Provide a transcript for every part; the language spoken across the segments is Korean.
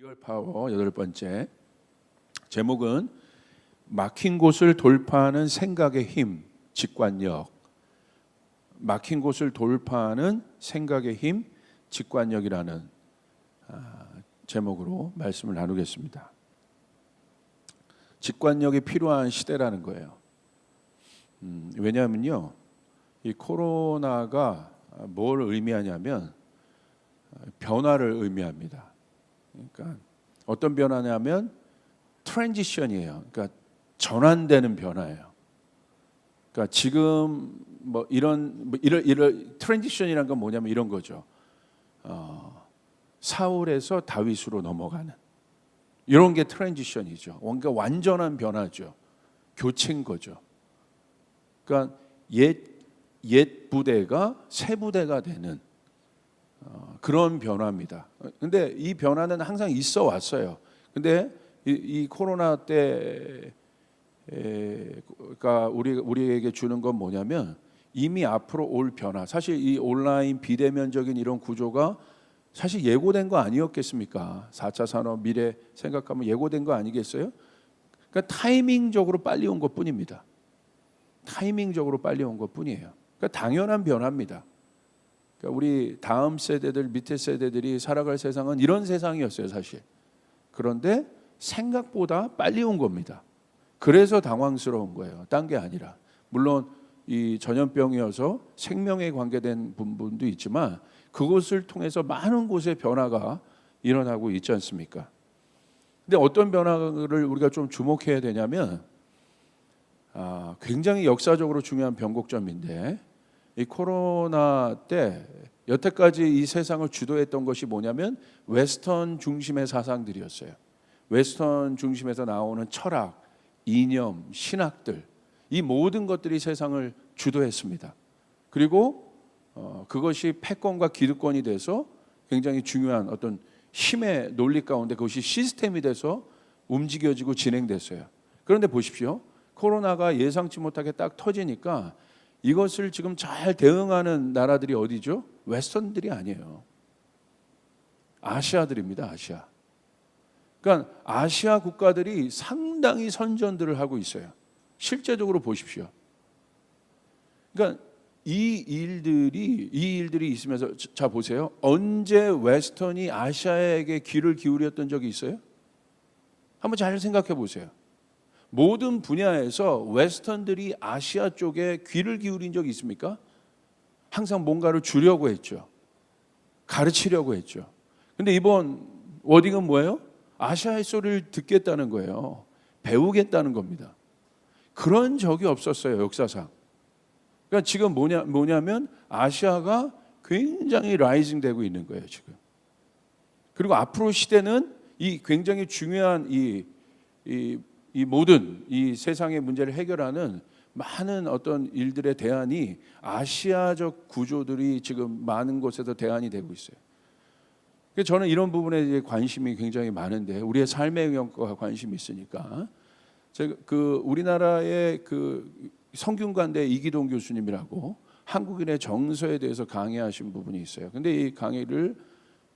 리얼 파워 8번째 제목은 막힌 곳을 돌파하는 생각의 힘, 직관력. 막힌 곳을 돌파하는 생각의 힘, 직관력이라는 제목으로 말씀을 나누겠습니다. 직관력이 필요한 시대라는 거예요. 왜냐하면요, 이 코로나가 뭘 의미하냐면 변화를 의미합니다. 그러니까 어떤 변화냐면 트랜지션이에요. 그러니까 전환되는 변화예요. 그러니까 지금 이런 트랜지션이란 건 뭐냐면 이런 거죠. 사울에서 다윗으로 넘어가는 이런 게 트랜지션이죠. 뭔가 완전한 변화죠. 교체인 거죠. 그러니까 옛 부대가 새 부대가 되는 그런 변화입니다. 근데 이 변화는 항상 있어 왔어요. 근데 이 코로나 때가 우리에게 주는 건 뭐냐면 이미 앞으로 올 변화. 사실 이 온라인 비대면적인 이런 구조가 사실 예고된 거 아니었겠습니까? 4차 산업 미래 생각하면 예고된 거 아니겠어요? 그러니까 타이밍적으로 빨리 온 것뿐입니다. 타이밍적으로 빨리 온 것뿐이에요. 그러니까 당연한 변화입니다. 그러니까 우리 다음 세대들, 밑에 세대들이 살아갈 세상은 이런 세상이었어요, 사실. 그런데 생각보다 빨리 온 겁니다. 그래서 당황스러운 거예요. 딴 게 아니라. 물론 이 전염병이어서 생명에 관계된 부분도 있지만 그것을 통해서 많은 곳에 변화가 일어나고 있지 않습니까? 근데 어떤 변화를 우리가 좀 주목해야 되냐면 굉장히 역사적으로 중요한 변곡점인데 이 코로나 때 여태까지 이 세상을 주도했던 것이 뭐냐면 웨스턴 중심의 사상들이었어요. 웨스턴 중심에서 나오는 철학, 이념, 신학들, 이 모든 것들이 세상을 주도했습니다. 그리고 그것이 패권과 기득권이 돼서 굉장히 중요한 어떤 힘의 논리 가운데 그것이 시스템이 돼서 움직여지고 진행됐어요. 그런데 보십시오. 코로나가 예상치 못하게 딱 터지니까 이것을 지금 잘 대응하는 나라들이 어디죠? 웨스턴들이 아니에요. 아시아들입니다. 아시아. 그러니까 아시아 국가들이 상당히 선전들을 하고 있어요. 실제적으로 보십시오. 그러니까 이 일들이 있으면서 자 보세요. 언제 웨스턴이 아시아에게 귀를 기울였던 적이 있어요? 한번 잘 생각해 보세요. 모든 분야에서 웨스턴들이 아시아 쪽에 귀를 기울인 적이 있습니까? 항상 뭔가를 주려고 했죠. 가르치려고 했죠. 근데 이번 워딩은 뭐예요? 아시아의 소리를 듣겠다는 거예요. 배우겠다는 겁니다. 그런 적이 없었어요, 역사상. 그러니까 지금 뭐냐면 아시아가 굉장히 라이징 되고 있는 거예요, 지금. 그리고 앞으로 시대는 이 굉장히 중요한 이 모든 이 세상의 문제를 해결하는 많은 어떤 일들의 대안이 아시아적 구조들이 지금 많은 곳에서 대안이 되고 있어요. 그래서 저는 이런 부분에 관심이 굉장히 많은데 우리의 삶의 영역과 관심이 있으니까 제가 우리나라의 성균관대 이기동 교수님이라고 한국인의 정서에 대해서 강의하신 부분이 있어요. 근데 이 강의를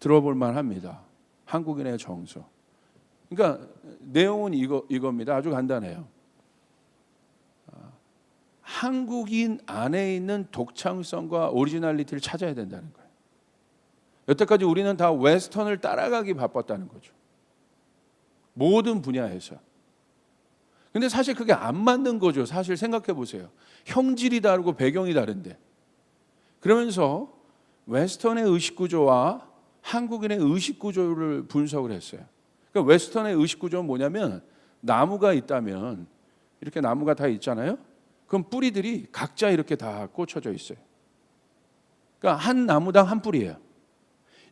들어볼 만합니다. 한국인의 정서. 그러니까 내용은 이겁니다. 아주 간단해요. 한국인 안에 있는 독창성과 오리지널리티를 찾아야 된다는 거예요. 여태까지 우리는 다 웨스턴을 따라가기 바빴다는 거죠. 모든 분야에서. 근데 사실 그게 안 맞는 거죠. 사실 생각해 보세요. 형질이 다르고 배경이 다른데. 그러면서 웨스턴의 의식구조와 한국인의 의식구조를 분석을 했어요. 그러니까 웨스턴의 의식구조는 뭐냐면 나무가 있다면 이렇게 나무가 다 있잖아요. 그럼 뿌리들이 각자 이렇게 다 꽂혀져 있어요. 그러니까 한 나무당 한 뿌리예요.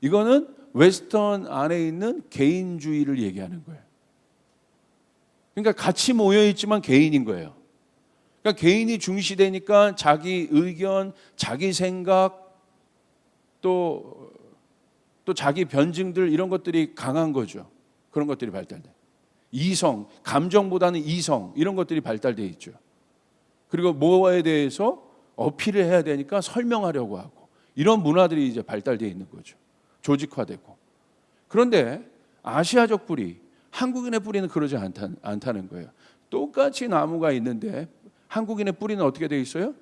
이거는 웨스턴 안에 있는 개인주의를 얘기하는 거예요. 그러니까 같이 모여 있지만 개인인 거예요. 그러니까 개인이 중시되니까 자기 의견, 자기 생각, 또 자기 변증들 이런 것들이 강한 거죠. 그런 것들이 발달돼. 이성, 감정보다는 이성 이런 것들이 발달돼 있죠. 그리고 뭐에 대해서 어필을 해야 되니까 설명하려고 하고 이런 문화들이 이제 발달돼 있는 거죠. 조직화되고. 그런데 아시아적 뿌리, 한국인의 뿌리는 그러지 않다는 거예요. 똑같이 나무가 있는데 한국인의 뿌리는 어떻게 되어 있어요?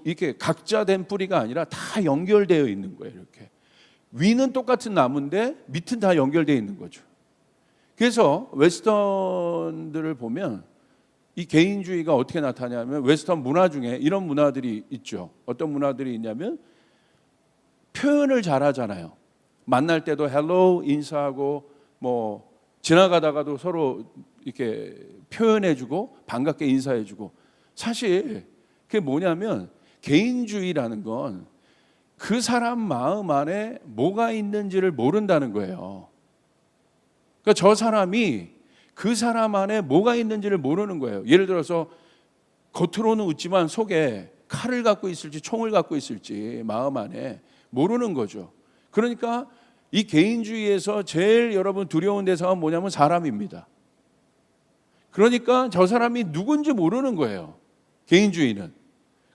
이렇게 각자 된 뿌리가 아니라 다 연결되어 있는 거예요. 이렇게 위는 똑같은 나무인데 밑은 다 연결되어 있는 거죠. 그래서 웨스턴들을 보면 이 개인주의가 어떻게 나타나냐면 웨스턴 문화 중에 이런 문화들이 있죠. 어떤 문화들이 있냐면 표현을 잘하잖아요. 만날 때도 헬로 인사하고 뭐 지나가다가도 서로 이렇게 표현해주고 반갑게 인사해주고. 사실 그게 뭐냐면 개인주의라는 건 그 사람 마음 안에 뭐가 있는지를 모른다는 거예요. 그러니까 저 사람이 그 사람 안에 뭐가 있는지를 모르는 거예요. 예를 들어서 겉으로는 웃지만 속에 칼을 갖고 있을지 총을 갖고 있을지 마음 안에 모르는 거죠. 그러니까 이 개인주의에서 제일 여러분 두려운 대상은 뭐냐면 사람입니다. 그러니까 저 사람이 누군지 모르는 거예요. 개인주의는.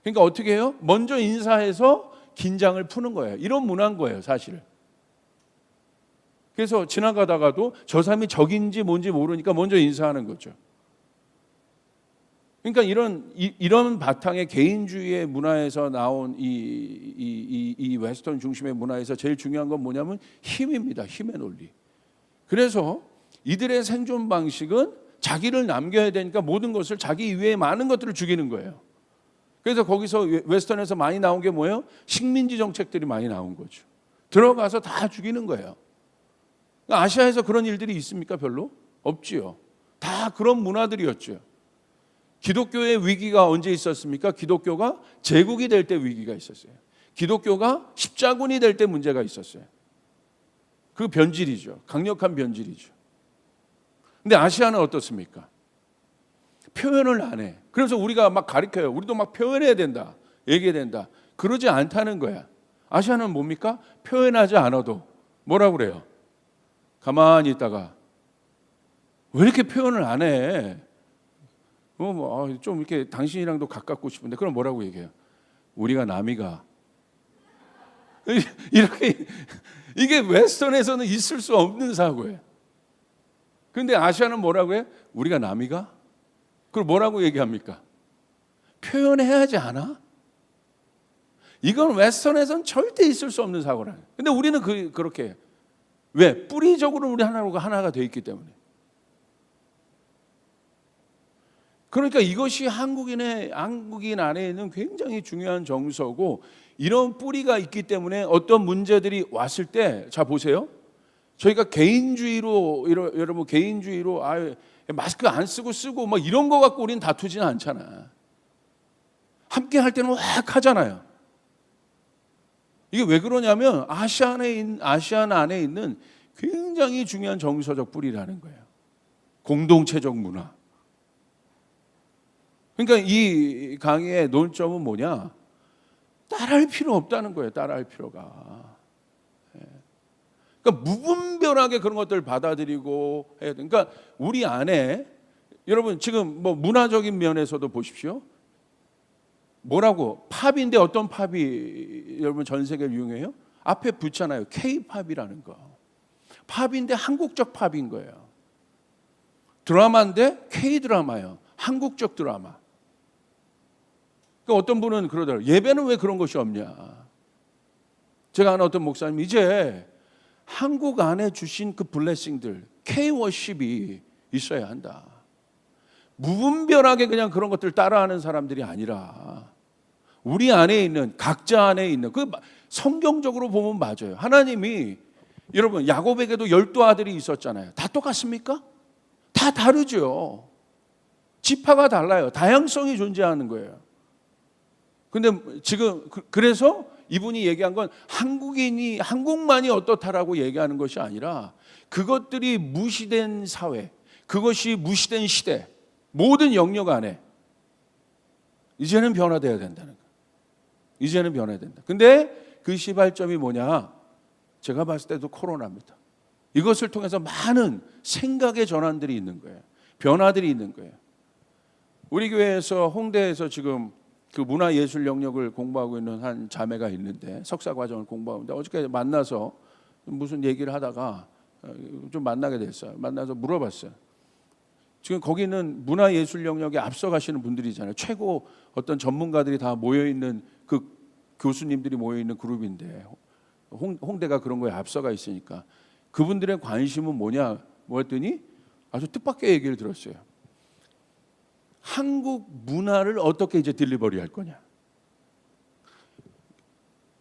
그러니까 어떻게 해요? 먼저 인사해서 긴장을 푸는 거예요. 이런 문화인 거예요, 사실. 그래서 지나가다가도 저 사람이 적인지 뭔지 모르니까 먼저 인사하는 거죠. 그러니까 이런 바탕의 개인주의의 문화에서 나온 이 웨스턴 중심의 문화에서 제일 중요한 건 뭐냐면 힘입니다. 힘의 논리. 그래서 이들의 생존 방식은 자기를 남겨야 되니까 모든 것을 자기 이외에 많은 것들을 죽이는 거예요. 그래서 거기서 웨스턴에서 많이 나온 게 뭐예요? 식민지 정책들이 많이 나온 거죠. 들어가서 다 죽이는 거예요. 아시아에서 그런 일들이 있습니까? 별로 없지요. 다 그런 문화들이었죠. 기독교의 위기가 언제 있었습니까? 기독교가 제국이 될 때 위기가 있었어요. 기독교가 십자군이 될 때 문제가 있었어요. 그 변질이죠. 강력한 변질이죠. 근데 아시아는 어떻습니까? 표현을 안 해. 그래서 우리가 막 가르쳐요. 우리도 막 표현해야 된다. 얘기해야 된다. 그러지 않다는 거야. 아시아는 뭡니까? 표현하지 않아도 뭐라고 그래요? 가만히 있다가 왜 이렇게 표현을 안 해? 좀 이렇게 당신이랑도 가깝고 싶은데 그럼 뭐라고 얘기해요? 우리가 남이가 이렇게 이게 웨스턴에서는 있을 수 없는 사고예요. 그런데 아시아는 뭐라고 해요? 우리가 남이가? 그걸 뭐라고 얘기합니까? 표현해야지 않아? 이건 웨스턴에서는 절대 있을 수 없는 사고라요. 근데 우리는 그렇게 해요. 왜? 뿌리적으로 우리 하나가 되어 있기 때문에. 그러니까 이것이 한국인 안에 있는 굉장히 중요한 정서고, 이런 뿌리가 있기 때문에 어떤 문제들이 왔을 때, 자 보세요. 저희가 개인주의로 여러분 개인주의로 마스크 안 쓰고 막 이런 거 갖고 우리는 다투지는 않잖아. 함께 할 때는 확 하잖아요. 이게 왜 그러냐면 아시아 안에 있는 굉장히 중요한 정서적 뿌리라는 거예요. 공동체적 문화. 그러니까 이 강의의 논점은 뭐냐? 따라할 필요 없다는 거예요. 따라할 필요가. 그러니까 무분별하게 그런 것들을 받아들이고 해야 돼. 그러니까 우리 안에 여러분 지금 뭐 문화적인 면에서도 보십시오. 뭐라고? 팝인데 어떤 팝이 여러분 전 세계를 유행해요? 앞에 붙잖아요. K-팝이라는 거. 팝인데 한국적 팝인 거예요. 드라마인데 K-드라마예요. 한국적 드라마. 그러니까 어떤 분은 그러더라고요. 예배는 왜 그런 것이 없냐. 제가 아는 어떤 목사님 이제 한국 안에 주신 그 블레싱들 K-워십이 있어야 한다. 무분별하게 그냥 그런 것들 따라하는 사람들이 아니라 우리 안에 있는 각자 안에 있는 그 성경적으로 보면 맞아요. 하나님이 여러분 야곱에게도 12아들이 있었잖아요. 다 똑같습니까? 다 다르죠. 지파가 달라요. 다양성이 존재하는 거예요. 근데 지금 그래서 이분이 얘기한 건 한국만이 어떻다라고 얘기하는 것이 아니라 그것들이 무시된 사회, 그것이 무시된 시대, 모든 영역 안에 이제는 변화돼야 된다는 거예요. 이제는 변화해야 된다. 근데 그 시발점이 뭐냐? 제가 봤을 때도 코로나입니다. 이것을 통해서 많은 생각의 전환들이 있는 거예요. 변화들이 있는 거예요. 우리 교회에서 홍대에서 지금 그 문화예술 영역을 공부하고 있는 한 자매가 있는데 석사 과정을 공부하고 있는데 어저께 만나서 무슨 얘기를 하다가 좀 만나게 됐어요. 만나서 물어봤어요. 지금 거기는 문화예술 영역에 앞서가시는 분들이잖아요. 최고 어떤 전문가들이 다 모여있는 그 교수님들이 모여있는 그룹인데 홍대가 그런 거에 앞서가 있으니까 그분들의 관심은 뭐였더니 아주 뜻밖의 얘기를 들었어요. 한국 문화를 어떻게 이제 딜리버리 할 거냐.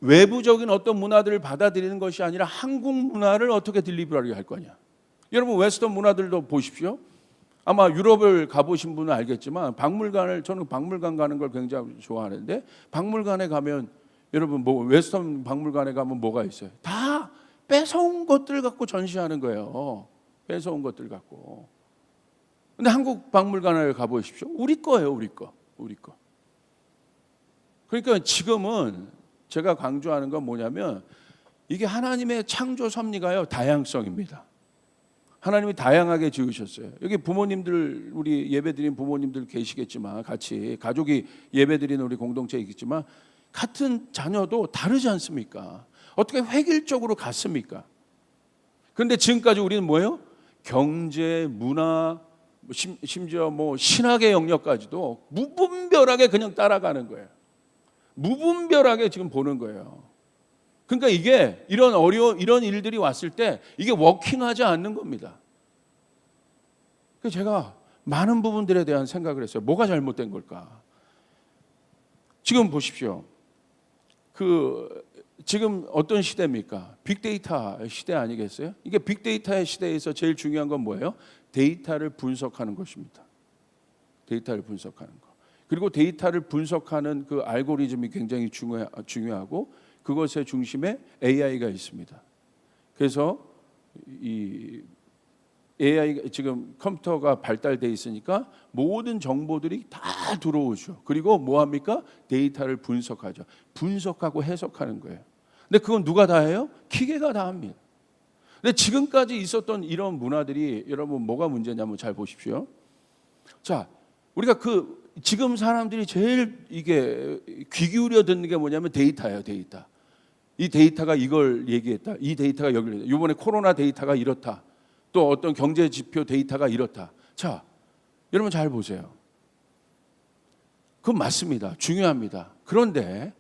외부적인 어떤 문화들을 받아들이는 것이 아니라 한국 문화를 어떻게 딜리버리 할 거냐. 여러분 웨스턴 문화들도 보십시오. 아마 유럽을 가보신 분은 알겠지만 저는 박물관 가는 걸 굉장히 좋아하는데 박물관에 가면 여러분 웨스턴 박물관에 가면 뭐가 있어요? 다 뺏어온 것들 갖고 전시하는 거예요. 뺏어온 것들 갖고. 근데 한국 박물관을 가보십시오. 우리 거예요, 우리 거. 그러니까 지금은 제가 강조하는 건 뭐냐면 이게 하나님의 창조 섭리가요, 다양성입니다. 하나님이 다양하게 지으셨어요. 여기 부모님들, 우리 예배드린 부모님들 계시겠지만 같이 가족이 예배드리는 우리 공동체에 있겠지만 같은 자녀도 다르지 않습니까? 어떻게 획일적으로 같습니까? 그런데 지금까지 우리는 뭐예요? 경제, 문화, 심지어 신학의 영역까지도 무분별하게 그냥 따라가는 거예요. 무분별하게 지금 보는 거예요. 그러니까 이게 이런 일들이 왔을 때 이게 워킹하지 않는 겁니다. 그래서 제가 많은 부분들에 대한 생각을 했어요. 뭐가 잘못된 걸까? 지금 보십시오. 지금 어떤 시대입니까? 빅데이터 시대 아니겠어요? 이게 빅데이터의 시대에서 제일 중요한 건 뭐예요? 데이터를 분석하는 것입니다. 데이터를 분석하는 것. 그리고 데이터를 분석하는 그 알고리즘이 굉장히 중요하고 그것의 중심에 AI가 있습니다. 그래서 이 AI 지금 컴퓨터가 발달돼 있으니까 모든 정보들이 다 들어오죠. 그리고 뭐 합니까? 데이터를 분석하죠. 분석하고 해석하는 거예요. 근데 그건 누가 다 해요? 기계가 다 합니다. 근데 지금까지 있었던 이런 문화들이 여러분 뭐가 문제냐면 잘 보십시오. 자, 우리가 지금 사람들이 제일 이게 귀 기울여 듣는 게 뭐냐면 데이터예요, 데이터. 이 데이터가 이걸 얘기했다. 이 데이터가 여기를 얘기했다. 이번에 코로나 데이터가 이렇다. 또 어떤 경제 지표 데이터가 이렇다. 자, 여러분 잘 보세요. 그건 맞습니다. 중요합니다. 그런데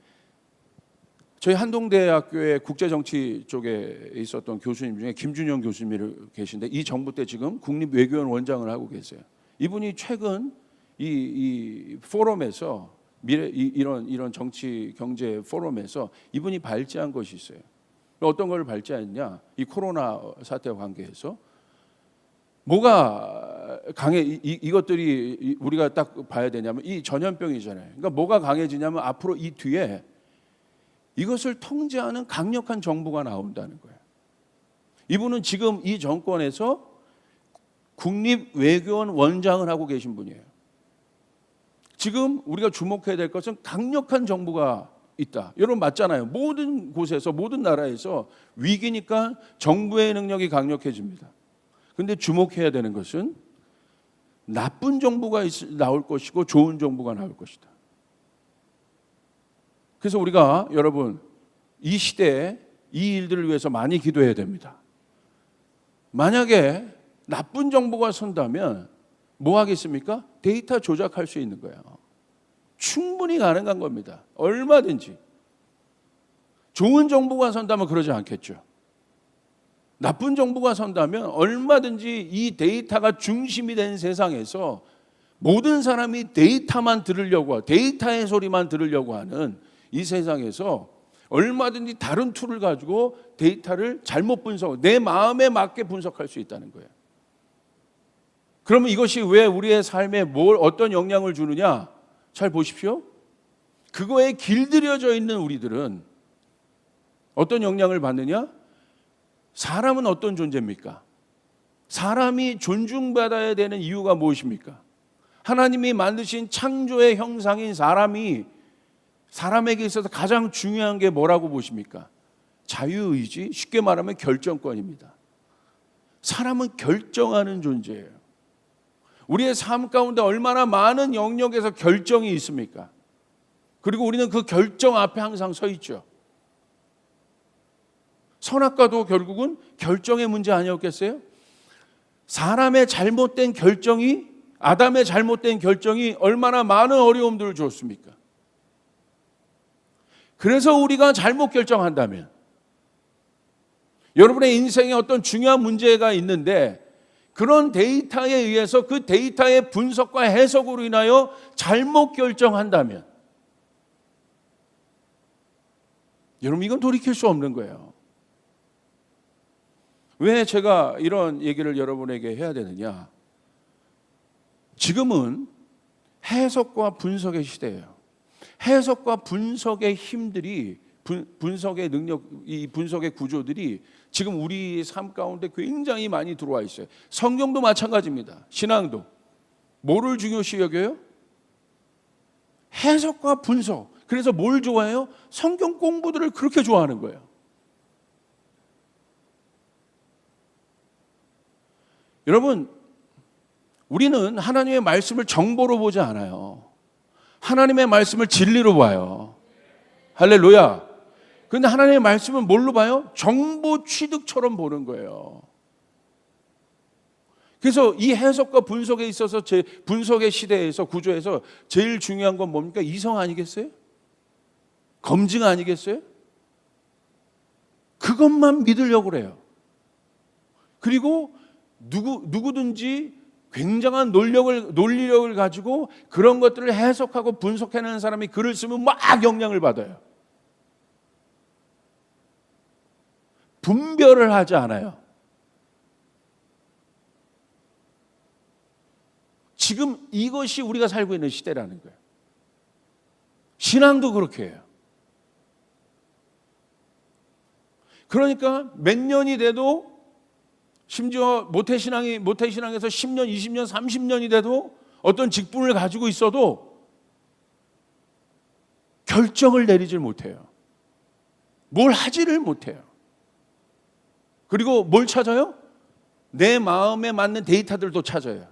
저희 한동대학교의 국제정치 쪽에 있었던 교수님 중에 김준영 교수님이 계신데 이 정부 때 지금 국립외교원 원장을 하고 계세요. 이분이 최근 이 포럼에서 이런 정치 경제 포럼에서 이분이 발제한 것이 있어요. 어떤 걸 발제했냐? 이 코로나 사태와 관계해서 뭐가 이것들이 우리가 딱 봐야 되냐면 이 전염병이잖아요. 그러니까 뭐가 강해지냐면 앞으로 이 뒤에 이것을 통제하는 강력한 정부가 나온다는 거예요. 이분은 지금 이 정권에서 국립외교원 원장을 하고 계신 분이에요. 지금 우리가 주목해야 될 것은 강력한 정부가 있다. 여러분 맞잖아요. 모든 곳에서 모든 나라에서 위기니까 정부의 능력이 강력해집니다. 그런데 주목해야 되는 것은 나쁜 정부가 나올 것이고 좋은 정부가 나올 것이다. 그래서 우리가 여러분 이 시대에 이 일들을 위해서 많이 기도해야 됩니다. 만약에 나쁜 정부가 선다면 뭐 하겠습니까? 데이터 조작할 수 있는 거예요. 충분히 가능한 겁니다. 얼마든지. 좋은 정부가 선다면 그러지 않겠죠. 나쁜 정부가 선다면 얼마든지 이 데이터가 중심이 된 세상에서 모든 사람이 데이터만 들으려고 하고 데이터의 소리만 들으려고 하는 이 세상에서 얼마든지 다른 툴을 가지고 데이터를 잘못 내 마음에 맞게 분석할 수 있다는 거예요. 그러면 이것이 왜 우리의 삶에 어떤 영향을 주느냐? 잘 보십시오. 그거에 길들여져 있는 우리들은 어떤 영향을 받느냐? 사람은 어떤 존재입니까? 사람이 존중받아야 되는 이유가 무엇입니까? 하나님이 만드신 창조의 형상인 사람에게 있어서 가장 중요한 게 뭐라고 보십니까? 자유의지, 쉽게 말하면 결정권입니다. 사람은 결정하는 존재예요. 우리의 삶 가운데 얼마나 많은 영역에서 결정이 있습니까? 그리고 우리는 그 결정 앞에 항상 서 있죠. 선악과도 결국은 결정의 문제 아니었겠어요? 사람의 잘못된 결정이, 아담의 잘못된 결정이 얼마나 많은 어려움들을 주었습니까? 그래서 우리가 잘못 결정한다면, 여러분의 인생에 어떤 중요한 문제가 있는데 그런 데이터에 의해서 그 데이터의 분석과 해석으로 인하여 잘못 결정한다면, 여러분 이건 돌이킬 수 없는 거예요. 왜 제가 이런 얘기를 여러분에게 해야 되느냐? 지금은 해석과 분석의 시대예요. 해석과 분석의 힘들이, 분석의 능력, 이 분석의 구조들이 지금 우리 삶 가운데 굉장히 많이 들어와 있어요. 성경도 마찬가지입니다. 신앙도 뭐를 중요시 여겨요? 해석과 분석. 그래서 뭘 좋아해요? 성경 공부들을 그렇게 좋아하는 거예요. 여러분, 우리는 하나님의 말씀을 정보로 보지 않아요. 하나님의 말씀을 진리로 봐요. 할렐루야. 그런데 하나님의 말씀은 뭘로 봐요? 정보 취득처럼 보는 거예요. 그래서 이 해석과 분석에 있어서, 분석의 시대에서, 구조에서 제일 중요한 건 뭡니까? 이성 아니겠어요? 검증 아니겠어요? 그것만 믿으려고 그래요. 그리고 누구든지 굉장한 논리력을 가지고 그런 것들을 해석하고 분석해내는 사람이 글을 쓰면 막 영향을 받아요. 분별을 하지 않아요. 지금 이것이 우리가 살고 있는 시대라는 거예요. 신앙도 그렇게 해요. 그러니까 몇 년이 돼도, 심지어 모태신앙에서 10년, 20년, 30년이 돼도 어떤 직분을 가지고 있어도 결정을 내리질 못해요. 뭘 하지를 못해요. 그리고 뭘 찾아요? 내 마음에 맞는 데이터들도 찾아요.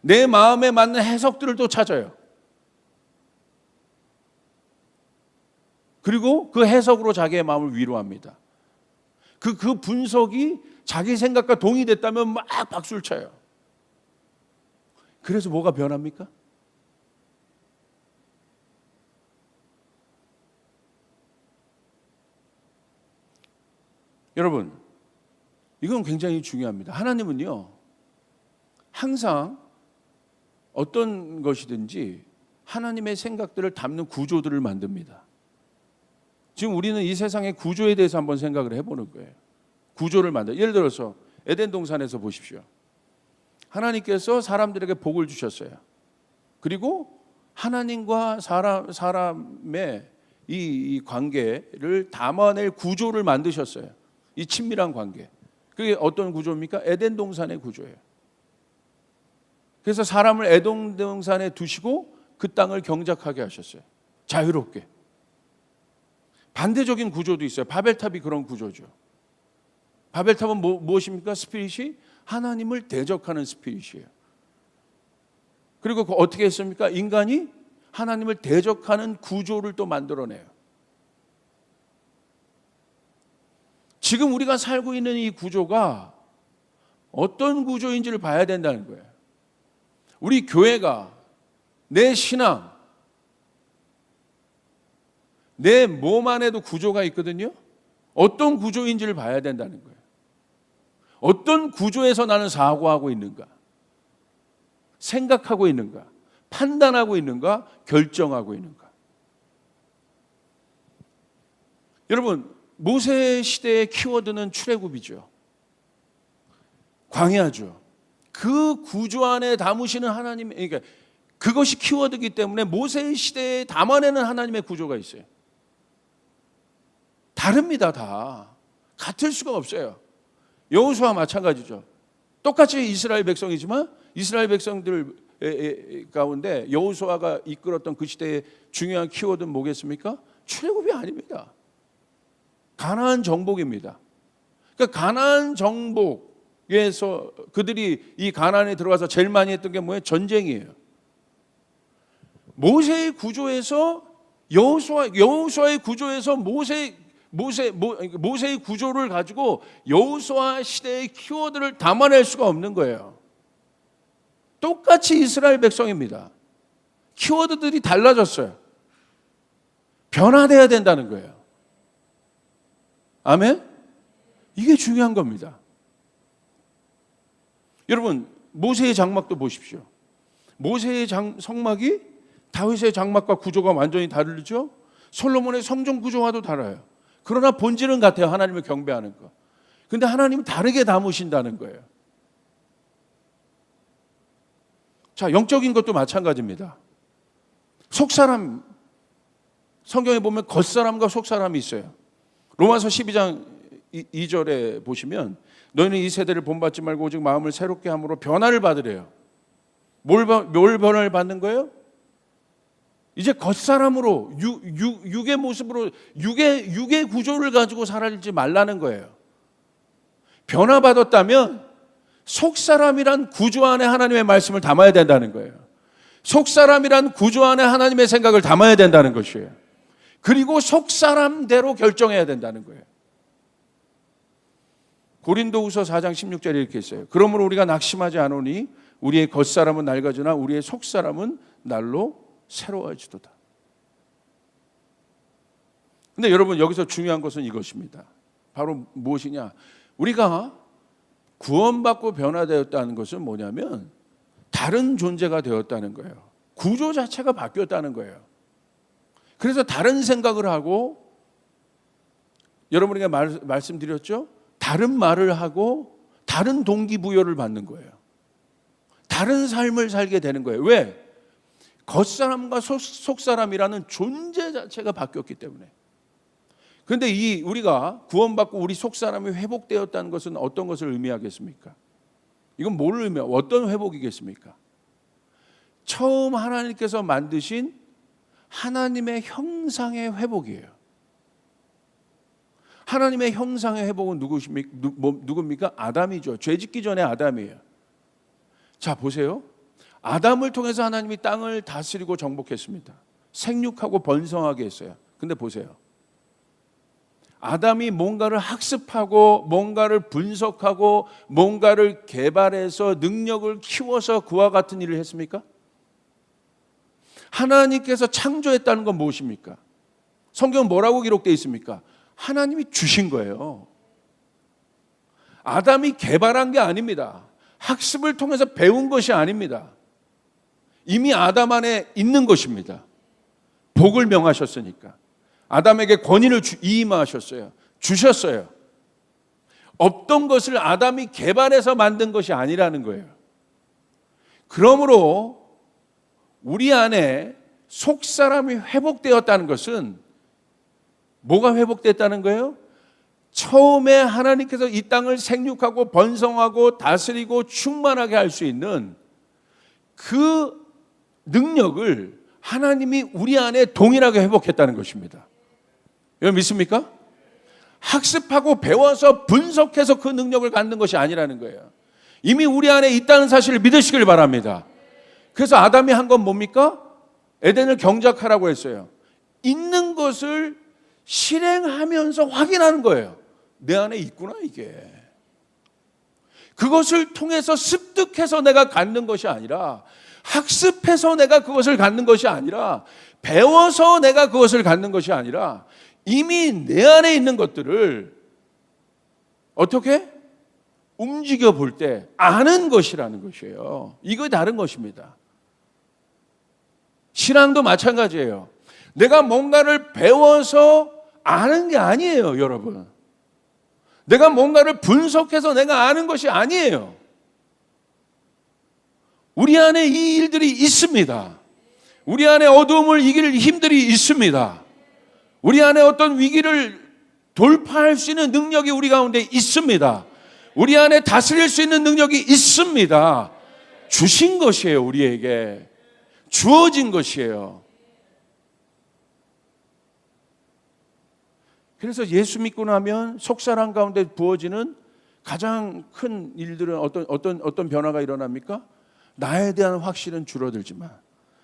내 마음에 맞는 해석들을 또 찾아요. 그리고 그 해석으로 자기의 마음을 위로합니다. 그 분석이 자기 생각과 동의됐다면 막 박수를 쳐요. 그래서 뭐가 변합니까? 여러분, 이건 굉장히 중요합니다. 하나님은요, 항상 어떤 것이든지 하나님의 생각들을 담는 구조들을 만듭니다. 지금 우리는 이 세상의 구조에 대해서 한번 생각을 해보는 거예요. 구조를 만들어요. 예를 들어서 에덴 동산에서 보십시오. 하나님께서 사람들에게 복을 주셨어요. 그리고 하나님과 사람의 이 관계를 담아낼 구조를 만드셨어요. 이 친밀한 관계. 그게 어떤 구조입니까? 에덴 동산의 구조예요. 그래서 사람을 에덴 동산에 두시고 그 땅을 경작하게 하셨어요. 자유롭게. 반대적인 구조도 있어요. 바벨탑이 그런 구조죠. 바벨탑은 무엇입니까? 스피릿이 하나님을 대적하는 스피릿이에요. 그리고 어떻게 했습니까? 인간이 하나님을 대적하는 구조를 또 만들어내요. 지금 우리가 살고 있는 이 구조가 어떤 구조인지를 봐야 된다는 거예요. 우리 교회가, 내 신앙, 내 몸 안에도 구조가 있거든요. 어떤 구조인지를 봐야 된다는 거예요. 어떤 구조에서 나는 사고하고 있는가, 생각하고 있는가, 판단하고 있는가, 결정하고 있는가. 여러분, 모세 시대의 키워드는 출애굽이죠. 광야죠. 그 구조 안에 담으시는 하나님, 그러니까 그것이 키워드이기 때문에 모세 시대에 담아내는 하나님의 구조가 있어요. 다릅니다. 다 같을 수가 없어요. 여호수아와 마찬가지죠. 똑같이 이스라엘 백성이지만 이스라엘 백성들 가운데 여호수아가 이끌었던 그 시대의 중요한 키워드는 뭐겠습니까? 출애굽이 아닙니다. 가나안 정복입니다. 그러니까 가나안 정복에서 그들이 이 가나안에 들어가서 제일 많이 했던 게 뭐예요? 전쟁이에요. 모세의 구조에서 여호수아의 구조에서 모세의 구조를 가지고 여호수아 시대의 키워드를 담아낼 수가 없는 거예요. 똑같이 이스라엘 백성입니다. 키워드들이 달라졌어요. 변화돼야 된다는 거예요. 아멘? 이게 중요한 겁니다. 여러분, 모세의 장막도 보십시오. 모세의 성막이 다윗의 장막과 구조가 완전히 다르죠? 솔로몬의 성전 구조와도 달라요. 그러나 본질은 같아요. 하나님을 경배하는 거. 근데 하나님은 다르게 담으신다는 거예요. 자, 영적인 것도 마찬가지입니다. 속사람, 성경에 보면 겉사람과 속사람이 있어요. 로마서 12장 2절에 보시면 너희는 이 세대를 본받지 말고 오직 마음을 새롭게 함으로 변화를 받으래요. 뭘 변화를 받는 거예요? 이제 겉사람으로 육의 모습으로 육의 구조를 가지고 살지 말라는 거예요. 변화받았다면 속사람이란 구조 안에 하나님의 말씀을 담아야 된다는 거예요. 속사람이란 구조 안에 하나님의 생각을 담아야 된다는 것이에요. 그리고 속사람대로 결정해야 된다는 거예요. 고린도후서 4장 16절에 이렇게 있어요. 그러므로 우리가 낙심하지 않으니 우리의 겉사람은 낡아지나 우리의 속사람은 날로 새로워지도다. 근데 여러분, 여기서 중요한 것은 이것입니다. 바로 무엇이냐? 우리가 구원받고 변화되었다는 것은 뭐냐면 다른 존재가 되었다는 거예요. 구조 자체가 바뀌었다는 거예요. 그래서 다른 생각을 하고, 여러분에게 말씀드렸죠? 다른 말을 하고 다른 동기부여를 받는 거예요. 다른 삶을 살게 되는 거예요. 왜? 겉사람과 속사람이라는 존재 자체가 바뀌었기 때문에. 그런데 우리가 구원받고 우리 속사람이 회복되었다는 것은 어떤 것을 의미하겠습니까? 이건 뭘 의미해요? 어떤 회복이겠습니까? 처음 하나님께서 만드신 하나님의 형상의 회복이에요. 하나님의 형상의 회복은 누굽니까? 아담이죠. 죄 짓기 전에 아담이에요. 자, 보세요. 아담을 통해서 하나님이 땅을 다스리고 정복했습니다. 생육하고 번성하게 했어요. 근데 보세요. 아담이 뭔가를 학습하고 뭔가를 분석하고 뭔가를 개발해서 능력을 키워서 그와 같은 일을 했습니까? 하나님께서 창조했다는 건 무엇입니까? 성경은 뭐라고 기록되어 있습니까? 하나님이 주신 거예요. 아담이 개발한 게 아닙니다. 학습을 통해서 배운 것이 아닙니다. 이미 아담 안에 있는 것입니다. 복을 명하셨으니까. 아담에게 권위를 이임하셨어요. 주셨어요. 없던 것을 아담이 개발해서 만든 것이 아니라는 거예요. 그러므로 우리 안에 속사람이 회복되었다는 것은 뭐가 회복됐다는 거예요? 처음에 하나님께서 이 땅을 생육하고 번성하고 다스리고 충만하게 할 수 있는 그 능력을 하나님이 우리 안에 동일하게 회복했다는 것입니다. 여러분 믿습니까? 학습하고 배워서 분석해서 그 능력을 갖는 것이 아니라는 거예요. 이미 우리 안에 있다는 사실을 믿으시길 바랍니다. 그래서 아담이 한 건 뭡니까? 에덴을 경작하라고 했어요. 있는 것을 실행하면서 확인하는 거예요. 내 안에 있구나 이게. 그것을 통해서 습득해서 내가 갖는 것이 아니라, 학습해서 내가 그것을 갖는 것이 아니라, 배워서 내가 그것을 갖는 것이 아니라 이미 내 안에 있는 것들을 어떻게? 움직여 볼 때 아는 것이라는 것이에요. 이거 다른 것입니다. 신앙도 마찬가지예요. 내가 뭔가를 배워서 아는 게 아니에요, 여러분. 내가 뭔가를 분석해서 내가 아는 것이 아니에요. 우리 안에 이 일들이 있습니다. 우리 안에 어두움을 이길 힘들이 있습니다. 우리 안에 어떤 위기를 돌파할 수 있는 능력이 우리 가운데 있습니다. 우리 안에 다스릴 수 있는 능력이 있습니다. 주신 것이에요, 우리에게. 주어진 것이에요. 그래서 예수 믿고 나면 속사람 가운데 부어지는 가장 큰 일들은 어떤 변화가 일어납니까? 나에 대한 확신은 줄어들지만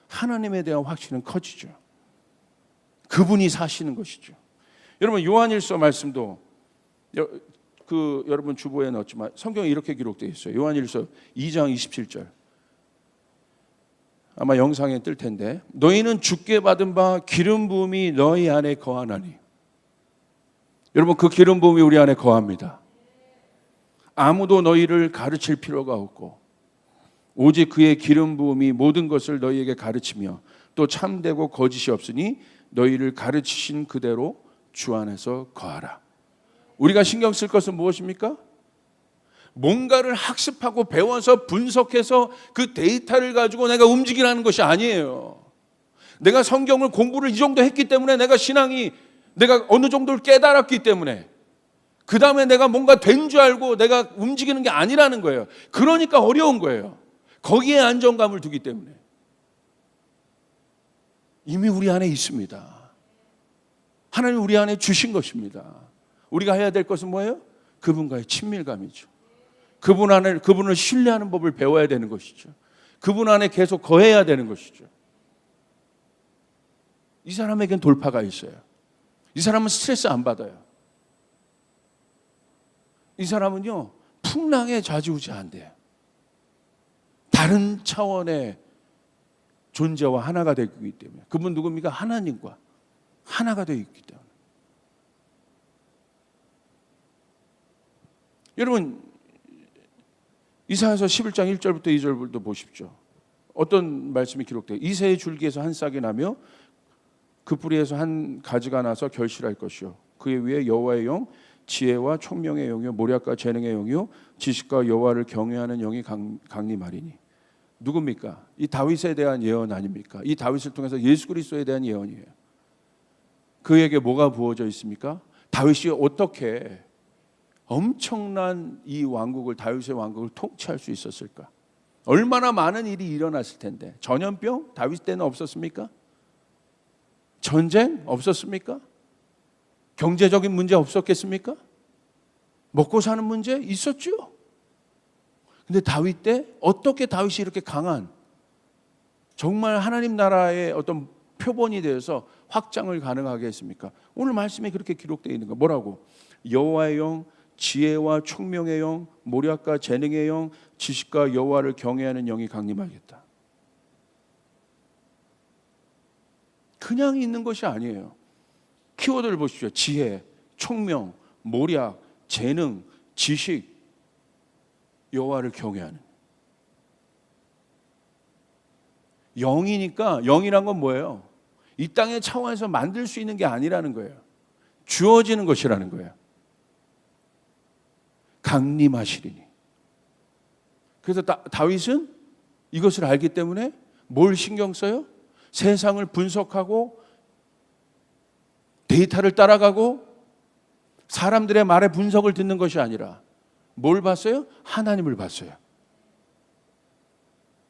하나님에 대한 확신은 커지죠. 그분이 사시는 것이죠. 여러분 요한일서 말씀도 여러분 주보에 넣었지만 성경에 이렇게 기록되어 있어요. 요한일서 2장 27절. 아마 영상에 뜰 텐데, 너희는 주께 받은 바 기름 부음이 너희 안에 거하나니. 여러분 그 기름 부음이 우리 안에 거합니다. 아무도 너희를 가르칠 필요가 없고 오직 그의 기름 부음이 모든 것을 너희에게 가르치며 또 참되고 거짓이 없으니 너희를 가르치신 그대로 주 안에서 거하라. 우리가 신경 쓸 것은 무엇입니까? 뭔가를 학습하고 배워서 분석해서 그 데이터를 가지고 내가 움직이라는 것이 아니에요. 내가 성경을 공부를 이 정도 했기 때문에 내가 어느 정도를 깨달았기 때문에 그 다음에 내가 뭔가 된 줄 알고 내가 움직이는 게 아니라는 거예요. 그러니까 어려운 거예요. 거기에 안정감을 두기 때문에. 이미 우리 안에 있습니다. 하나님 우리 안에 주신 것입니다. 우리가 해야 될 것은 뭐예요? 그분과의 친밀감이죠. 그분을 신뢰하는 법을 배워야 되는 것이죠. 그분 안에 계속 거해야 되는 것이죠. 이 사람에겐 돌파가 있어요. 이 사람은 스트레스 안 받아요. 이 사람은요, 풍랑에 좌지우지 안 돼요. 다른 차원의 존재와 하나가 되기 때문에. 그분 누굽니까? 하나님과 하나가 되어 있기 때문에. 여러분 이사야서 11장 1절부터 2절부터 보십시오. 어떤 말씀이 기록돼요? 이새의 줄기에서 한 싹이 나며 그 뿌리에서 한 가지가 나서 결실할 것이요 그의 위에 여호와의 영 지혜와 총명의 영이요 모략과 재능의 영이요 지식과 여호와를 경외하는 영이 강림하리니. 누굽니까? 이 다윗에 대한 예언 아닙니까? 이 다윗을 통해서 예수 그리스도에 대한 예언이에요. 그에게 뭐가 부어져 있습니까? 다윗이 어떻게 엄청난 이 왕국을, 다윗의 왕국을 통치할 수 있었을까? 얼마나 많은 일이 일어났을 텐데. 전염병 다윗 때는 없었습니까? 전쟁 없었습니까? 경제적인 문제 없었겠습니까? 먹고 사는 문제 있었죠. 근데 다윗 때 어떻게 다윗이 이렇게 강한, 정말 하나님 나라의 어떤 표본이 되어서 확장을 가능하게 했습니까? 오늘 말씀에 그렇게 기록되어 있는 거 뭐라고? 여호와의 영, 지혜와 총명의 영, 모략과 재능의 영, 지식과 여호와를 경외하는 영이 강림하겠다. 그냥 있는 것이 아니에요. 키워드를 보십시오. 지혜, 총명, 모략, 재능, 지식, 여호와를 경외하는. 영이니까, 영이란 건 뭐예요? 이 땅의 차원에서 만들 수 있는 게 아니라는 거예요. 주어지는 것이라는 거예요. 강림하시리니. 그래서 다윗은 이것을 알기 때문에 뭘 신경 써요? 세상을 분석하고 데이터를 따라가고 사람들의 말의 분석을 듣는 것이 아니라 뭘 봤어요? 하나님을 봤어요.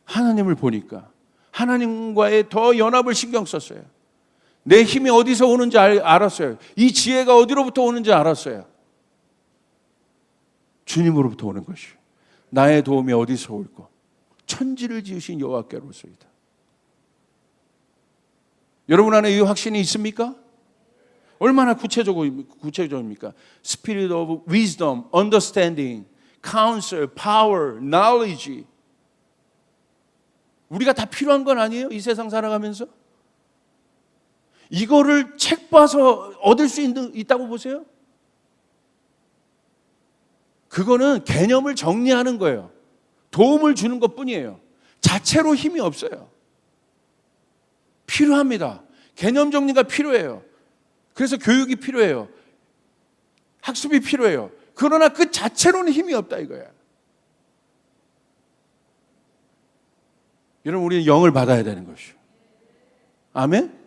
하나님을 보니까 하나님과의 더 연합을 신경 썼어요. 내 힘이 어디서 오는지 알았어요. 이 지혜가 어디로부터 오는지 알았어요. 주님으로부터 오는 것이요 나의 도움이 어디서 올까? 천지를 지으신 여호와께로소이다. 여러분 안에 이 확신이 있습니까? 얼마나 구체적입니까? Spirit of wisdom, understanding, counsel, power, knowledge. 우리가 다 필요한 건 아니에요? 이 세상 살아가면서? 이거를 책 봐서 얻을 수 있다고 보세요? 그거는 개념을 정리하는 거예요. 도움을 주는 것뿐이에요. 자체로 힘이 없어요. 필요합니다. 개념 정리가 필요해요. 그래서 교육이 필요해요. 학습이 필요해요. 그러나 그 자체로는 힘이 없다 이거야. 여러분 우리는 영을 받아야 되는 것이요. 아멘?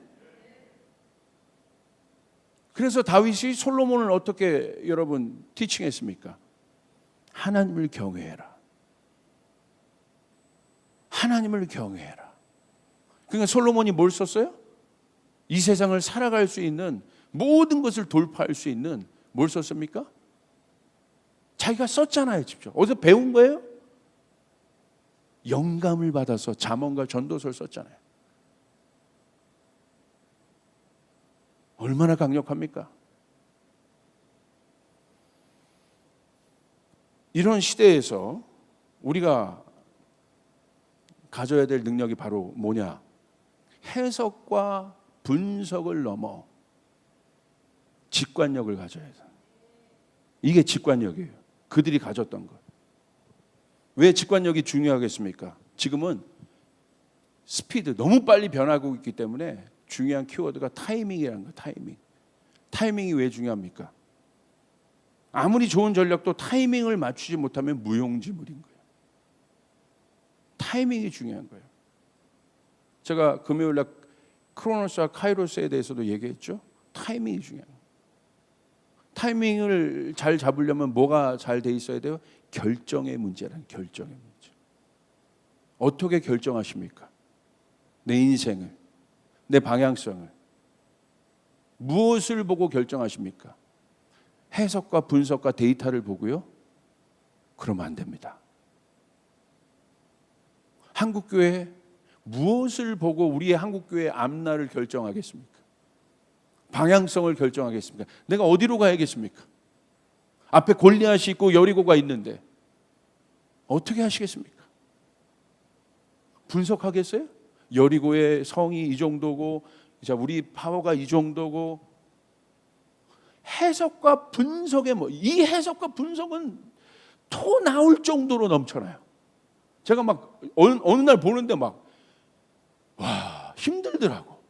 그래서 다윗이 솔로몬을 어떻게 여러분 티칭했습니까? 하나님을 경외해라. 하나님을 경외해라. 그러니까 솔로몬이 뭘 썼어요? 이 세상을 살아갈 수 있는 모든 것을 돌파할 수 있는 뭘 썼습니까? 자기가 썼잖아요. 직접. 어디서 배운 거예요? 영감을 받아서 잠언과 전도서를 썼잖아요. 얼마나 강력합니까? 이런 시대에서 우리가 가져야 될 능력이 바로 뭐냐? 해석과 분석을 넘어 직관력을 가져야 돼. 이게 직관력이에요. 그들이 가졌던 것. 왜 직관력이 중요하겠습니까? 지금은 스피드, 너무 빨리 변하고 있기 때문에 중요한 키워드가 타이밍이라는 거예요. 타이밍. 타이밍이 왜 중요합니까? 아무리 좋은 전략도 타이밍을 맞추지 못하면 무용지물인 거예요. 타이밍이 중요한 거예요. 제가 금요일날 크로노스와 카이로스에 대해서도 얘기했죠. 타이밍이 중요한 거예요. 타이밍을 잘 잡으려면 뭐가 잘 돼 있어야 돼요? 결정의 문제라는 결정의 문제. 어떻게 결정하십니까? 내 인생을, 내 방향성을 무엇을 보고 결정하십니까? 해석과 분석과 데이터를 보고요? 그러면 안 됩니다. 한국교회 무엇을 보고 우리의 한국교회의 앞날을 결정하겠습니까? 방향성을 결정하겠습니까? 내가 어디로 가야겠습니까? 앞에 골리앗이 있고 여리고가 있는데 어떻게 하시겠습니까? 분석하겠어요? 여리고의 성이 이 정도고, 자, 우리 파워가 이 정도고. 해석과 분석의 이 해석과 분석은 토 나올 정도로 넘쳐나요. 제가 막 어느 날 보는데 막 와, 힘들더라고.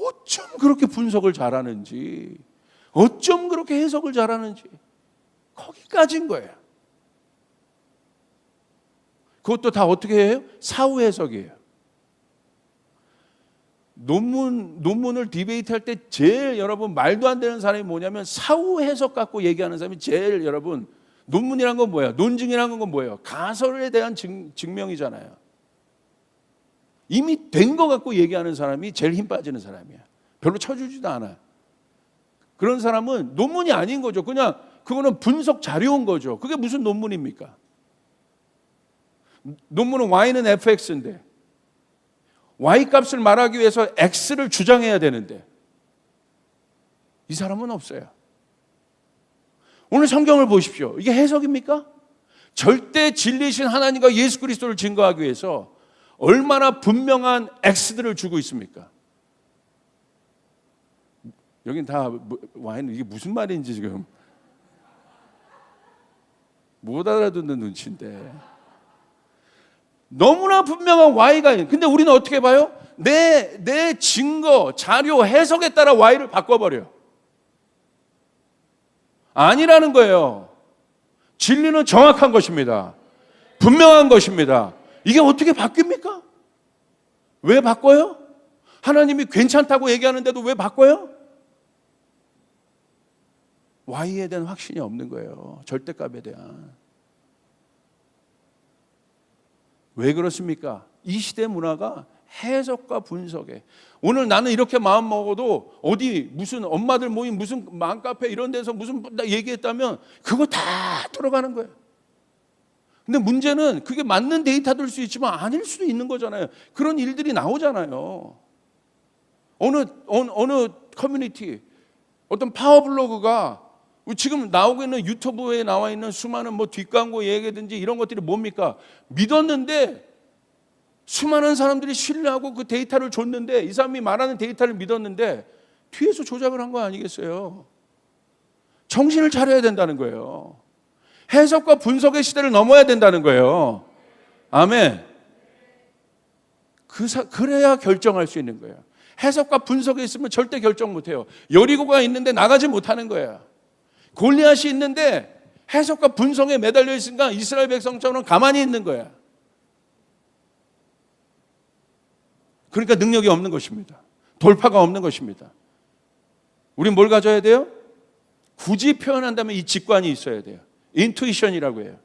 어쩜 그렇게 분석을 잘하는지, 어쩜 그렇게 해석을 잘하는지, 거기까지인 거예요. 그것도 다 어떻게 해요? 사후 해석이에요. 논문을 디베이트할 때 제일 여러분 말도 안 되는 사람이 뭐냐면 사후 해석 갖고 얘기하는 사람이 제일 여러분, 논문이란 건 뭐예요? 논증이란 건 뭐예요? 가설에 대한 증명이잖아요. 이미 된 거 갖고 얘기하는 사람이 제일 힘 빠지는 사람이야. 별로 쳐주지도 않아요. 그런 사람은 논문이 아닌 거죠. 그냥 그거는 분석 자료인 거죠. 그게 무슨 논문입니까? 논문은 Y는 fx인데 Y값을 말하기 위해서 X를 주장해야 되는데 이 사람은 없어요. 오늘 성경을 보십시오. 이게 해석입니까? 절대 진리신 하나님과 예수 그리스도를 증거하기 위해서 얼마나 분명한 X들을 주고 있습니까? 여긴 다 Y는 이게 무슨 말인지 지금 못 알아듣는 눈치인데 너무나 분명한 Y가 있는. 근데 우리는 어떻게 봐요? 내 증거, 자료, 해석에 따라 Y를 바꿔버려요. 아니라는 거예요. 진리는 정확한 것입니다. 분명한 것입니다. 이게 어떻게 바뀝니까? 왜 바꿔요? 하나님이 괜찮다고 얘기하는데도 왜 바꿔요? Y에 대한 확신이 없는 거예요. 절대값에 대한. 왜 그렇습니까? 이 시대 문화가 해석과 분석에, 오늘 나는 이렇게 마음 먹어도 어디 무슨 엄마들 모임 무슨 맘카페 이런 데서 무슨 얘기했다면 그거 다 들어가는 거예요. 근데 문제는 그게 맞는 데이터일 수 있지만 아닐 수도 있는 거잖아요. 그런 일들이 나오잖아요. 어느 커뮤니티, 어떤 파워블로그가 지금 나오고 있는 유튜브에 나와 있는 수많은 뒷광고 얘기든지 이런 것들이 뭡니까? 믿었는데 수많은 사람들이 신뢰하고 그 데이터를 줬는데 이 사람이 말하는 데이터를 믿었는데 뒤에서 조작을 한 거 아니겠어요? 정신을 차려야 된다는 거예요. 해석과 분석의 시대를 넘어야 된다는 거예요. 아멘. 그래야 결정할 수 있는 거예요. 해석과 분석에 있으면 절대 결정 못해요. 여리고가 있는데 나가지 못하는 거예요. 골리앗이 있는데 해석과 분석에 매달려 있으니까 이스라엘 백성처럼 가만히 있는 거야. 그러니까 능력이 없는 것입니다. 돌파가 없는 것입니다. 우린 뭘 가져야 돼요? 굳이 표현한다면 이 직관이 있어야 돼요. 인투이션이라고 해요.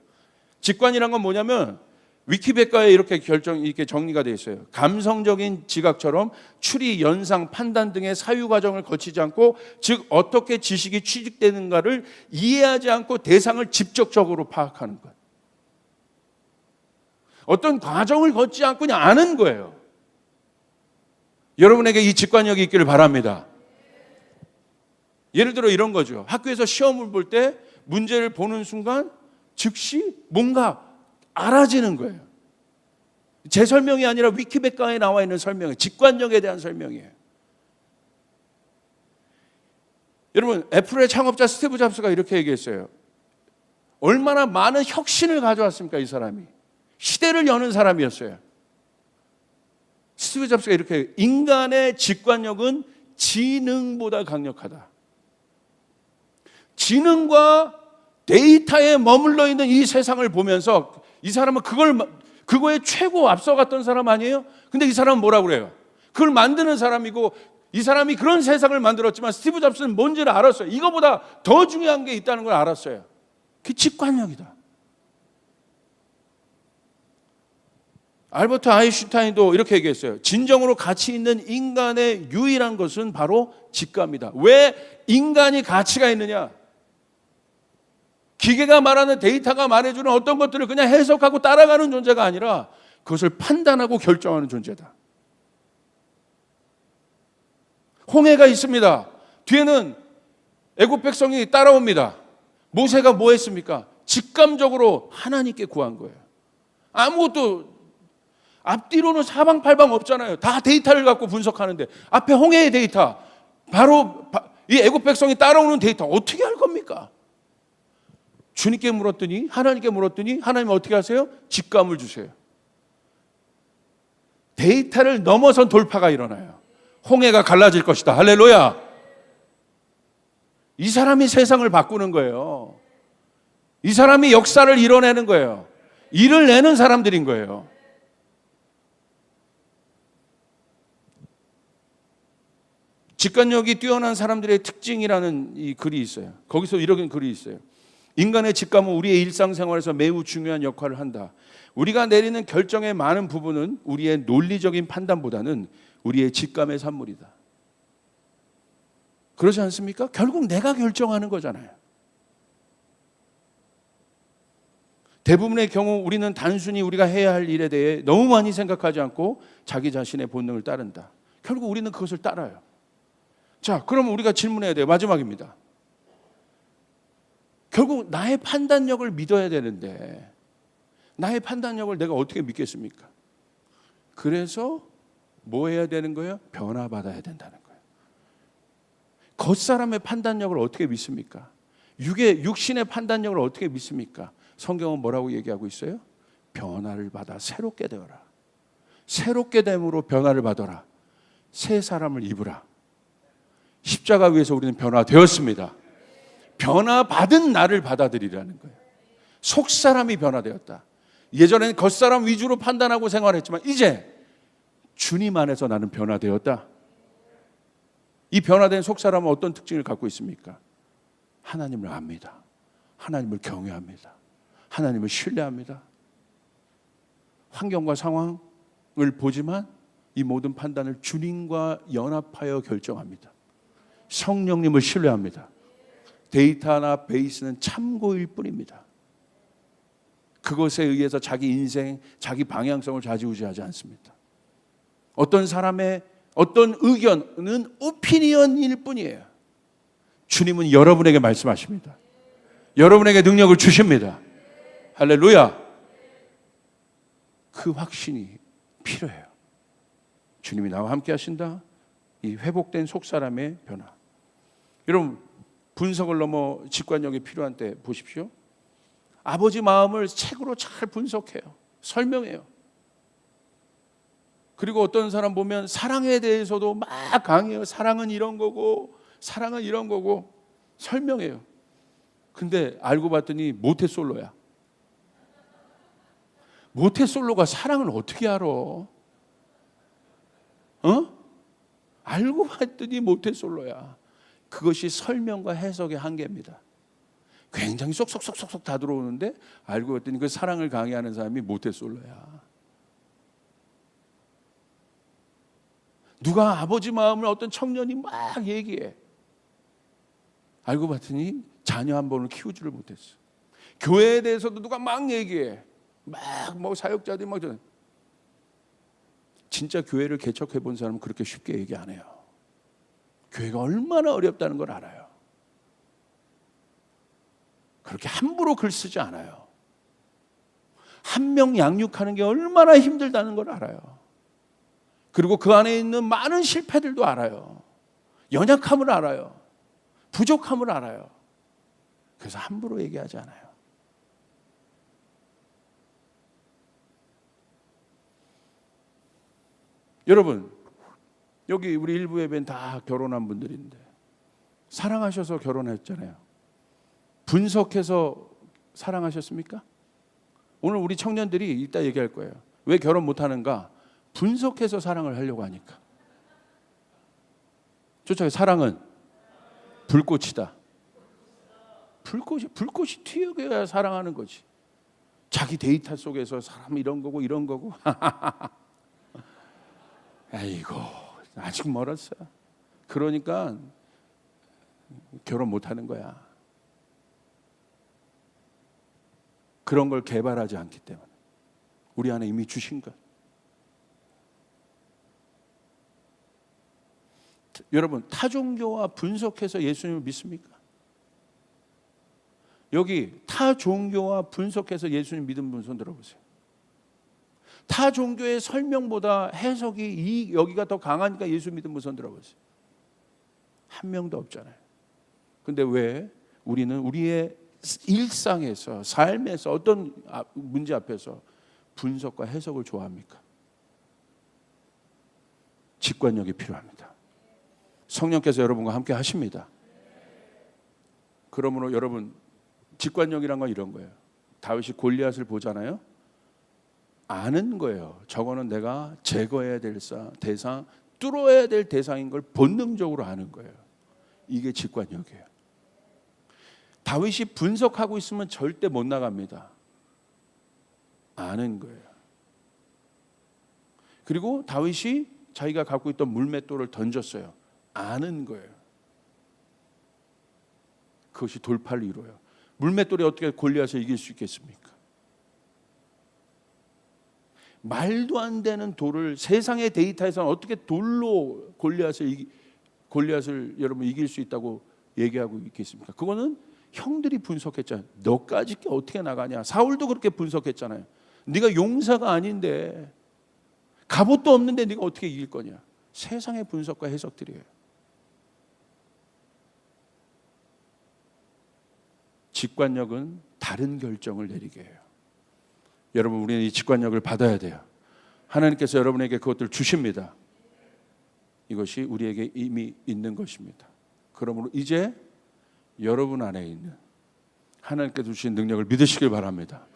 직관이란 건 뭐냐면 위키백과에 이렇게 정리가 되어 있어요. 감성적인 지각처럼 추리, 연상, 판단 등의 사유 과정을 거치지 않고, 즉 어떻게 지식이 취직되는가를 이해하지 않고 대상을 직접적으로 파악하는 것. 어떤 과정을 거치지 않고 그냥 아는 거예요. 여러분에게 이 직관력이 있기를 바랍니다. 예를 들어 이런 거죠. 학교에서 시험을 볼 때 문제를 보는 순간 즉시 뭔가 알아지는 거예요. 제 설명이 아니라 위키백과에 나와 있는 설명이에요. 직관력에 대한 설명이에요. 여러분, 애플의 창업자 스티브 잡스가 이렇게 얘기했어요. 얼마나 많은 혁신을 가져왔습니까, 이 사람이. 시대를 여는 사람이었어요. 스티브 잡스가 이렇게, 인간의 직관력은 지능보다 강력하다. 지능과 데이터에 머물러 있는 이 세상을 보면서 이 사람은 그거에 최고 앞서갔던 사람 아니에요? 근데 이 사람은 뭐라고 그래요? 그걸 만드는 사람이고, 이 사람이 그런 세상을 만들었지만 스티브 잡스는 뭔지를 알았어요. 이거보다 더 중요한 게 있다는 걸 알았어요. 그게 직관력이다. 알버트 아인슈타인도 이렇게 얘기했어요. 진정으로 가치 있는 인간의 유일한 것은 바로 직감이다. 왜 인간이 가치가 있느냐? 기계가 말하는, 데이터가 말해주는 어떤 것들을 그냥 해석하고 따라가는 존재가 아니라 그것을 판단하고 결정하는 존재다. 홍해가 있습니다. 뒤에는 애굽 백성이 따라옵니다. 모세가 뭐 했습니까? 직감적으로 하나님께 구한 거예요. 아무것도 앞뒤로는 사방팔방 없잖아요. 다 데이터를 갖고 분석하는데 앞에 홍해의 데이터, 바로 이 애굽 백성이 따라오는 데이터 어떻게 할 겁니까? 주님께 물었더니, 하나님께 물었더니 하나님은 어떻게 하세요? 직감을 주세요. 데이터를 넘어선 돌파가 일어나요. 홍해가 갈라질 것이다. 할렐루야. 이 사람이 세상을 바꾸는 거예요. 이 사람이 역사를 이뤄내는 거예요. 일을 내는 사람들인 거예요. 직관력이 뛰어난 사람들의 특징이라는 이 글이 있어요. 거기서 이런 글이 있어요. 인간의 직감은 우리의 일상생활에서 매우 중요한 역할을 한다. 우리가 내리는 결정의 많은 부분은 우리의 논리적인 판단보다는 우리의 직감의 산물이다. 그러지 않습니까? 결국 내가 결정하는 거잖아요. 대부분의 경우 우리는 단순히 우리가 해야 할 일에 대해 너무 많이 생각하지 않고 자기 자신의 본능을 따른다. 결국 우리는 그것을 따라요. 자, 그럼 우리가 질문해야 돼요. 마지막입니다. 결국 나의 판단력을 믿어야 되는데 나의 판단력을 내가 어떻게 믿겠습니까? 그래서 뭐 해야 되는 거예요? 변화받아야 된다는 거예요. 겉사람의 판단력을 어떻게 믿습니까? 육신의 판단력을 어떻게 믿습니까? 성경은 뭐라고 얘기하고 있어요? 변화를 받아 새롭게 되어라. 새롭게 됨으로 변화를 받아라. 새 사람을 입으라. 십자가 위에서 우리는 변화되었습니다. 변화받은 나를 받아들이라는 거예요. 속사람이 변화되었다. 예전에는 겉사람 위주로 판단하고 생활했지만 이제 주님 안에서 나는 변화되었다. 이 변화된 속사람은 어떤 특징을 갖고 있습니까? 하나님을 압니다. 하나님을 경외합니다. 하나님을 신뢰합니다. 환경과 상황을 보지만 이 모든 판단을 주님과 연합하여 결정합니다. 성령님을 신뢰합니다. 데이터나 베이스는 참고일 뿐입니다. 그것에 의해서 자기 인생, 자기 방향성을 좌지우지하지 않습니다. 어떤 사람의 어떤 의견은 오피니언일 뿐이에요. 주님은 여러분에게 말씀하십니다. 여러분에게 능력을 주십니다. 할렐루야. 그 확신이 필요해요. 주님이 나와 함께 하신다. 이 회복된 속사람의 변화. 여러분, 분석을 넘어 직관력이 필요한 때 보십시오. 아버지 마음을 책으로 잘 분석해요. 설명해요. 그리고 어떤 사람 보면 사랑에 대해서도 막 강해요. 사랑은 이런 거고, 사랑은 이런 거고 설명해요. 근데 알고 봤더니 모태솔로야. 모태솔로가 사랑을 어떻게 알아? 알고 봤더니 모태솔로야. 그것이 설명과 해석의 한계입니다. 굉장히 쏙쏙쏙쏙 다 들어오는데 알고 봤더니 그 사랑을 강의하는 사람이 모태솔로야. 누가 아버지 마음을 어떤 청년이 막 얘기해. 알고 봤더니 자녀 한 번을 키우지를 못했어. 교회에 대해서도 누가 막 얘기해. 막 뭐 사역자들이 막 진짜 교회를 개척해 본 사람은 그렇게 쉽게 얘기 안 해요. 교회가 얼마나 어렵다는 걸 알아요. 그렇게 함부로 글 쓰지 않아요. 한 명 양육하는 게 얼마나 힘들다는 걸 알아요. 그리고 그 안에 있는 많은 실패들도 알아요. 연약함을 알아요. 부족함을 알아요. 그래서 함부로 얘기하지 않아요. 여러분, 여기 우리 일부 예배는 다 결혼한 분들인데 사랑하셔서 결혼했잖아요. 분석해서 사랑하셨습니까? 오늘 우리 청년들이 이따 얘기할 거예요. 왜 결혼 못하는가? 분석해서 사랑을 하려고 하니까. 쫓아요. 사랑은 불꽃이다. 불꽃이 튀어야 사랑하는 거지. 자기 데이터 속에서 사람 이런 거고 이런 거고. 아이고, 아직 멀었어. 그러니까 결혼 못하는 거야. 그런 걸 개발하지 않기 때문에. 우리 안에 이미 주신 것. 여러분, 타 종교와 분석해서 예수님을 믿습니까? 여기 타 종교와 분석해서 예수님 믿은 분 손 들어보세요. 타 종교의 설명보다 해석이 여기가 더 강하니까 예수 믿은 분 손 들어보세요. 한 명도 없잖아요. 근데 왜 우리는 우리의 일상에서, 삶에서 어떤 문제 앞에서 분석과 해석을 좋아합니까? 직관력이 필요합니다. 성령께서 여러분과 함께 하십니다. 그러므로 여러분, 직관력이란 건 이런 거예요. 다윗이 골리앗을 보잖아요. 아는 거예요. 저거는 내가 제거해야 될 대상, 뚫어야 될 대상인 걸 본능적으로 아는 거예요. 이게 직관력이에요. 다윗이 분석하고 있으면 절대 못 나갑니다. 아는 거예요. 그리고 다윗이 자기가 갖고 있던 물맷돌을 던졌어요. 아는 거예요. 그것이 돌파를 이루어요. 물맷돌이 어떻게 골리앗을 이길 수 있겠습니까? 말도 안 되는 돌을, 세상의 데이터에서는 어떻게 돌로 골리앗을 여러분 이길 수 있다고 얘기하고 있겠습니까? 그거는 형들이 분석했잖아요. 너까지 어떻게 나가냐. 사울도 그렇게 분석했잖아요. 네가 용사가 아닌데, 갑옷도 없는데 네가 어떻게 이길 거냐. 세상의 분석과 해석들이에요. 직관력은 다른 결정을 내리게 해요. 여러분, 우리는 이 직관력을 받아야 돼요. 하나님께서 여러분에게 그것들을 주십니다. 이것이 우리에게 이미 있는 것입니다. 그러므로 이제 여러분 안에 있는 하나님께서 주신 능력을 믿으시길 바랍니다.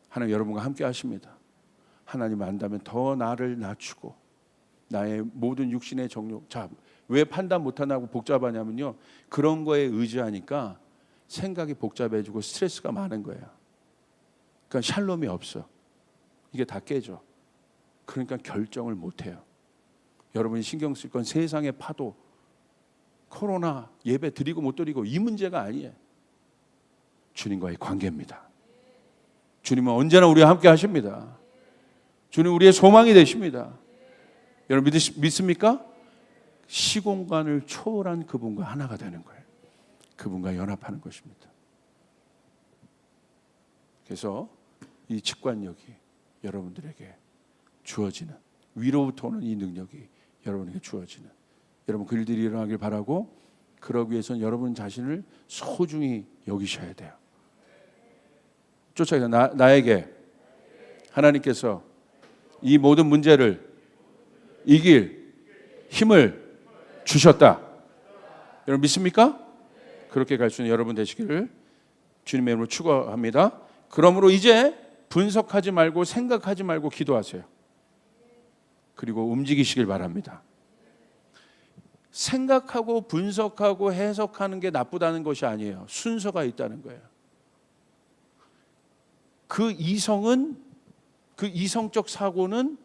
하나님 여러분과 함께 하십니다. 하나님 안다면 더 나를 낮추고 나의 모든 육신의 정욕. 자, 왜 판단 못하냐고 복잡하냐면요, 그런 거에 의지하니까 생각이 복잡해지고 스트레스가 많은 거예요. 그러니까 샬롬이 없어. 이게 다 깨져. 그러니까 결정을 못해요. 여러분이 신경 쓸 건 세상의 파도, 코로나, 예배 드리고 못 드리고 이 문제가 아니에요. 주님과의 관계입니다. 주님은 언제나 우리와 함께 하십니다. 주님 우리의 소망이 되십니다. 여러분 믿습니까? 시공간을 초월한 그분과 하나가 되는 거예요. 그분과 연합하는 것입니다. 그래서 이 직관력이 여러분들에게 주어지는, 위로부터 오는 이 능력이 여러분에게 주어지는, 여러분 그 일들이 일어나길 바라고, 그러기 위해서는 여러분 자신을 소중히 여기셔야 돼요. 쫓아가서 나에게 하나님께서 이 모든 문제를 이길 힘을 주셨다. 여러분 믿습니까? 그렇게 갈 수 있는 여러분 되시기를 주님의 이름으로 축원합니다. 그러므로 이제 분석하지 말고 생각하지 말고 기도하세요. 그리고 움직이시길 바랍니다. 생각하고 분석하고 해석하는 게 나쁘다는 것이 아니에요. 순서가 있다는 거예요. 그 이성적 사고는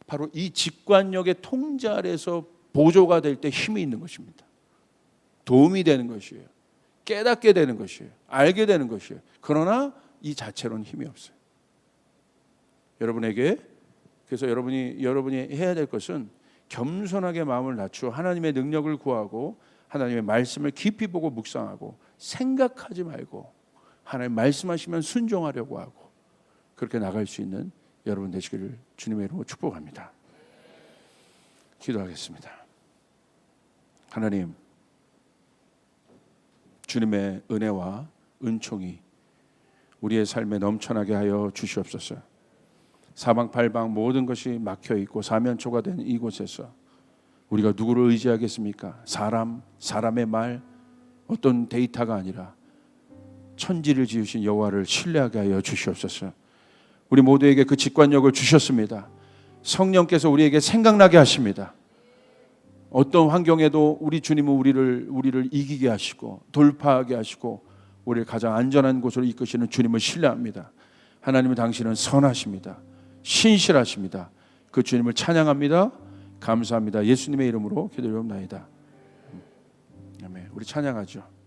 바로 이 직관력의 통제 아래서 보조가 될 때 힘이 있는 것입니다. 도움이 되는 것이에요. 깨닫게 되는 것이에요. 알게 되는 것이에요. 그러나 이 자체로는 힘이 없어요. 여러분에게, 그래서 여러분이 해야 될 것은 겸손하게 마음을 낮추어 하나님의 능력을 구하고 하나님의 말씀을 깊이 보고 묵상하고 생각하지 말고 하나님 말씀하시면 순종하려고 하고 그렇게 나갈 수 있는 여러분 되시기를 주님의 이름으로 축복합니다. 기도하겠습니다. 하나님, 주님의 은혜와 은총이 우리의 삶에 넘쳐나게 하여 주시옵소서. 사방팔방 모든 것이 막혀있고 사면초가 된 이곳에서 우리가 누구를 의지하겠습니까? 사람의 말, 어떤 데이터가 아니라 천지를 지으신 여호와를 신뢰하게 하여 주시옵소서. 우리 모두에게 그 직관력을 주셨습니다. 성령께서 우리에게 생각나게 하십니다. 어떤 환경에도 우리 주님은 우리를 이기게 하시고 돌파하게 하시고 우리를 가장 안전한 곳으로 이끄시는 주님을 신뢰합니다. 하나님은 당신은 선하십니다. 신실하십니다. 그 주님을 찬양합니다. 감사합니다. 예수님의 이름으로 기도드리옵나이다. 아멘. 우리 찬양하죠.